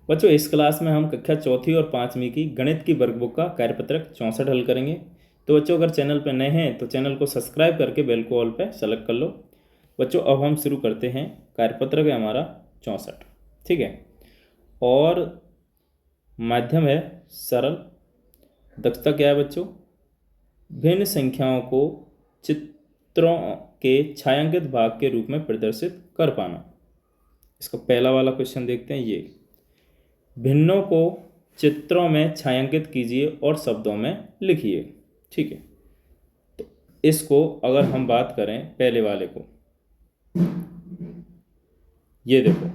बच्चों इस क्लास में हम कक्षा चौथी और पाँचवीं की गणित की वर्कबुक का कार्यपत्रक 64 हल करेंगे। तो बच्चों अगर चैनल पर नए हैं तो चैनल को सब्सक्राइब करके बेल को ऑल पे सेलेक्ट कर लो। बच्चों अब हम शुरू करते हैं। कार्यपत्रक है हमारा 64, ठीक है। और माध्यम है सरल। दक्षता क्या है बच्चों? भिन्न संख्याओं को चित्रों के छायांकित भाग के रूप में प्रदर्शित कर पाना। इसका पहला वाला क्वेश्चन देखते हैं। ये भिन्नों को चित्रों में छायांकित कीजिए और शब्दों में लिखिए, ठीक है। तो इसको अगर हम बात करें पहले वाले को, ये देखो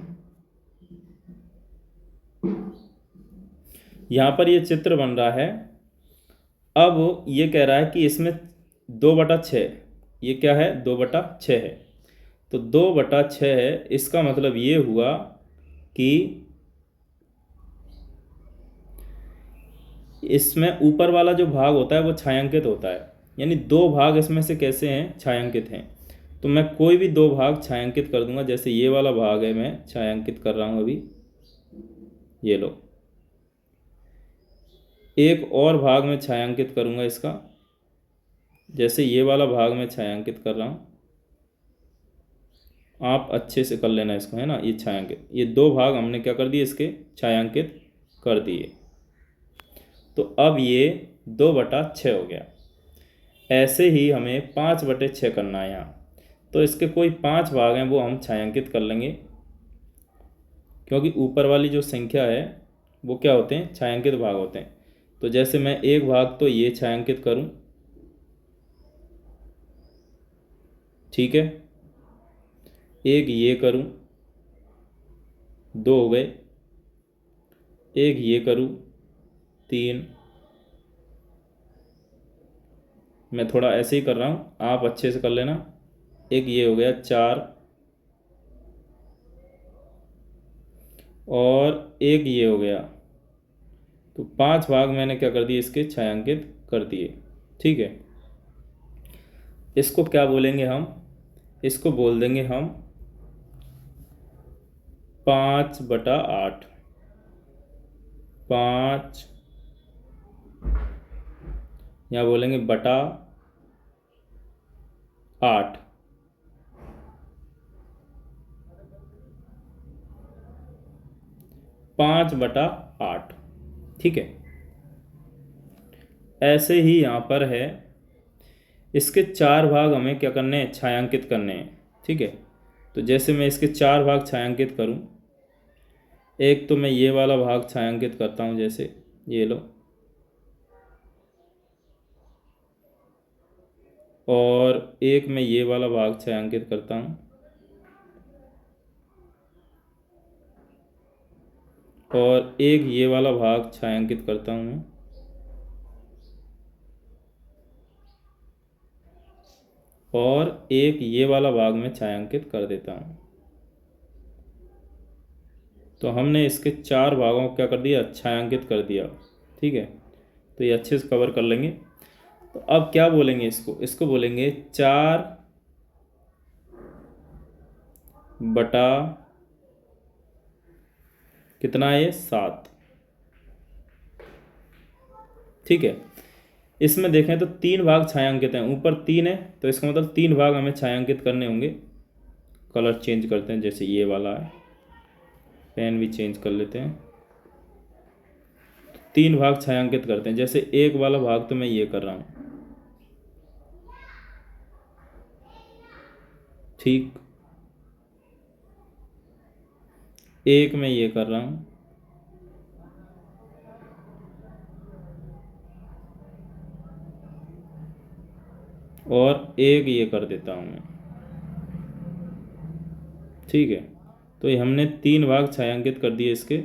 यहां पर ये चित्र बन रहा है। अब ये कह रहा है कि इसमें 2/6, ये क्या है 2/6 है। तो 2/6 है, इसका मतलब ये हुआ कि इसमें ऊपर वाला जो भाग होता है वो छायांकित होता है। यानी 2 भाग इसमें से कैसे हैं? छायांकित हैं। तो मैं कोई भी 2 भाग छायांकित कर दूंगा। जैसे ये वाला भाग है, मैं छायांकित कर रहा हूं अभी, ये लो। एक और भाग में छायांकित करूंगा इसका, जैसे ये वाला भाग में छायांकित कर रहा हूं। आप अच्छे से कर लेना इसको, है ना। ये छायांकित, ये 2 भाग हमने क्या कर दिए? इसके छायांकित कर दिए। तो अब ये 2/6 हो गया। ऐसे ही हमें 5/6 करना है यहाँ। तो इसके कोई 5 भाग हैं वो हम छायांकित कर लेंगे, क्योंकि ऊपर वाली जो संख्या है वो क्या होते हैं? छायांकित भाग होते हैं। तो जैसे मैं एक भाग तो ये छायांकित करूं, ठीक है। एक ये करूं, 2 हो गए। एक ये करूं, 3। मैं थोड़ा ऐसे ही कर रहा हूँ, आप अच्छे से कर लेना। एक ये हो गया, 4। और एक ये हो गया। तो 5 भाग मैंने क्या कर दिए? इसके छायांकित कर दिए, ठीक है। इसको क्या बोलेंगे हम? इसको बोल देंगे हम 5/8। 5 यहाँ बोलेंगे बटा 8। 5/8, ठीक है। ऐसे ही यहाँ पर है, इसके 4 भाग हमें क्या करने हैं? छायांकित करने हैं, ठीक है। तो जैसे मैं इसके 4 भाग छायांकित करूँ, एक तो मैं ये वाला भाग छायांकित करता हूँ, जैसे ये लो। और एक मैं ये वाला भाग छायांकित करता हूँ। और एक ये वाला भाग छायांकित करता हूँ मैं। और एक ये वाला भाग में छायांकित कर देता हूँ। तो हमने इसके 4 भागों को क्या कर दिया? छायांकित कर दिया, ठीक है। तो ये अच्छे से कवर कर लेंगे। तो अब क्या बोलेंगे इसको? इसको बोलेंगे 4 बटा कितना है ये? 7, ठीक है। इसमें देखें तो 3 भाग छायांकित हैं, ऊपर 3 है, तो इसका मतलब 3 भाग हमें छायांकित करने होंगे। कलर चेंज करते हैं, जैसे ये वाला है, पेन भी चेंज कर लेते हैं। 3 भाग छायांकित करते हैं। जैसे एक वाला भाग तो मैं ये कर रहा हूँ, ठीक। एक मैं ये कर रहा हूँ, और एक ये कर देता हूँ मैं, ठीक है। तो ये हमने 3 भाग छायांकित कर दिए इसके।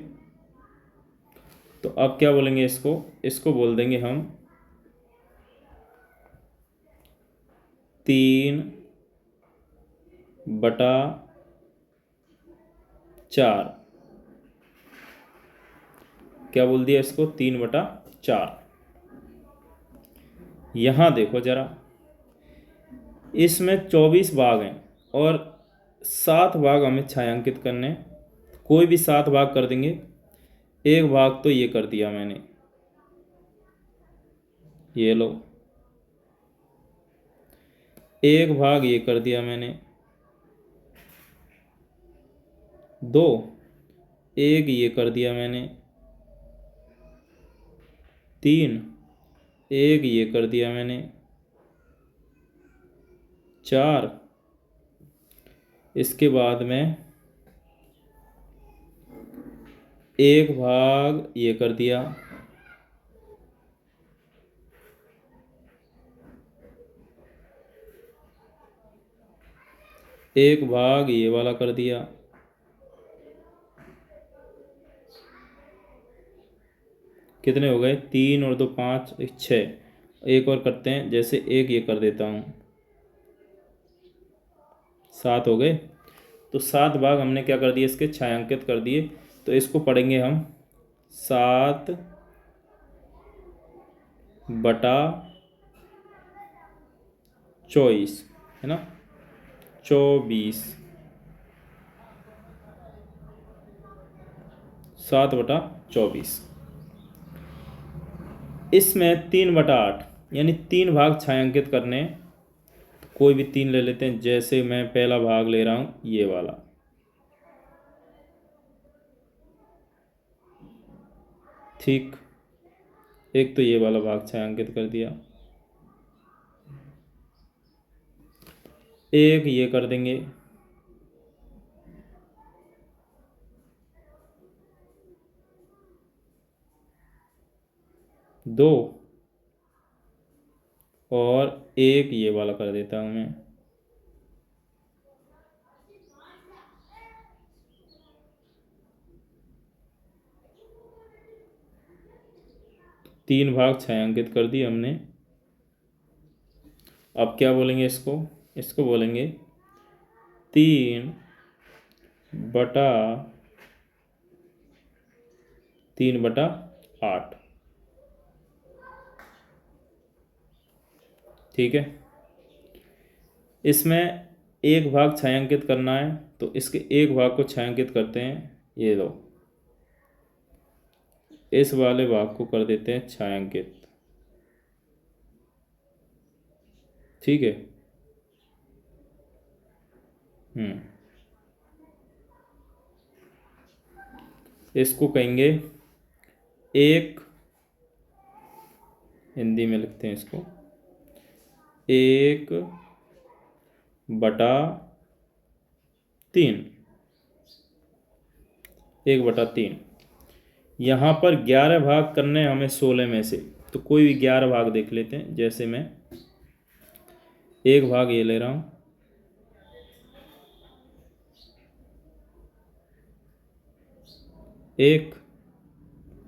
तो अब क्या बोलेंगे इसको? इसको बोल देंगे हम 3/4। क्या बोल दिया इसको? 3/4। यहां देखो जरा, इसमें 24 भाग हैं और 7 भाग हमें छायांकित करने हैं। कोई भी 7 भाग कर देंगे। एक भाग तो ये कर दिया मैंने, ये लो। एक भाग ये कर दिया मैंने, 2। एक ये कर दिया मैंने, 3। एक ये कर दिया मैंने, 4। इसके बाद में एक भाग ये कर दिया, एक भाग ये वाला कर दिया, कितने हो गए? 3 और 2 5, 6। एक और करते हैं, जैसे एक ये कर देता हूँ, 7 हो गए। तो 7 भाग हमने क्या कर दिए, इसके छायांकित कर दिए। तो इसको पढ़ेंगे हम 7 बटा 24, है ना, 24। 7/24। इसमें 3/8 यानी 3 भाग छायांकित करने हैं। तो कोई भी 3 ले लेते हैं, जैसे मैं पहला भाग ले रहा हूँ ये वाला, ठीक। एक तो ये वाला भाग छायांकित कर दिया, एक ये कर देंगे, दो, और एक ये वाला कर देता हूँ मैं, तीन भाग छायांकित कर दिए हमने। अब क्या बोलेंगे इसको, इसको बोलेंगे 3/8। ठीक है। इसमें एक भाग छायांकित करना है, तो इसके एक भाग को छायांकित करते हैं, ये लो, इस वाले भाग को कर देते हैं छायांकित, ठीक है। इसको कहेंगे एक, हिंदी में लिखते हैं इसको 1/3। 1/3। यहाँ पर 11 भाग करने हैं हमें 16 में से, तो कोई भी 11 भाग देख लेते हैं। जैसे मैं एक भाग ये ले रहा हूँ, एक,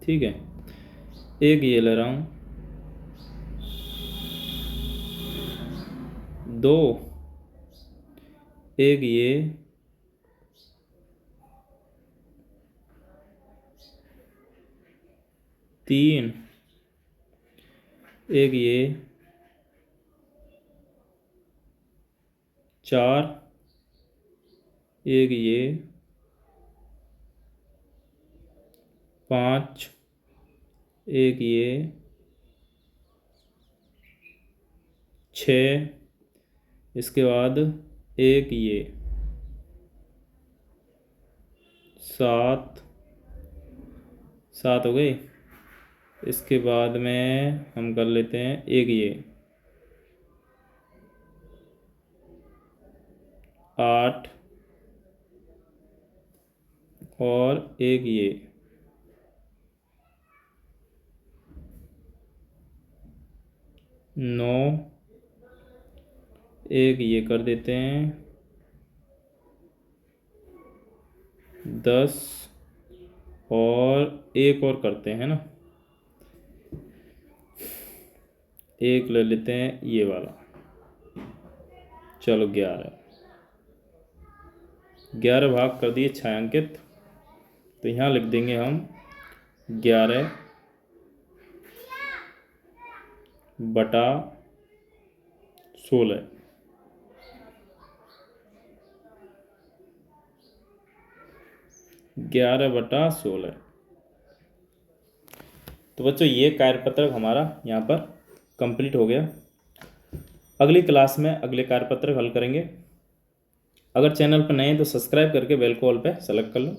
ठीक है। एक ये ले रहा हूँ, 2। एक ये, 3। एक ये, 4। एक ये, 5। एक ये, 6। इसके बाद एक ये, 7। 7 हो गई। इसके बाद में हम कर लेते हैं एक ये, 8। और एक ये, 9। एक ये कर देते हैं, 10। और एक और करते हैं ना, एक ले लेते हैं ये वाला, चलो 11। 11 भाग कर दिए छायांकित। तो यहाँ लिख देंगे हम 11/16। 11/16। तो बच्चों ये कार्यपत्रक हमारा यहाँ पर कंप्लीट हो गया। अगली क्लास में अगले कार्यपत्रक हल करेंगे। अगर चैनल पर नए हैं तो सब्सक्राइब करके बेल को ऑल पे सेलेक्ट कर लो।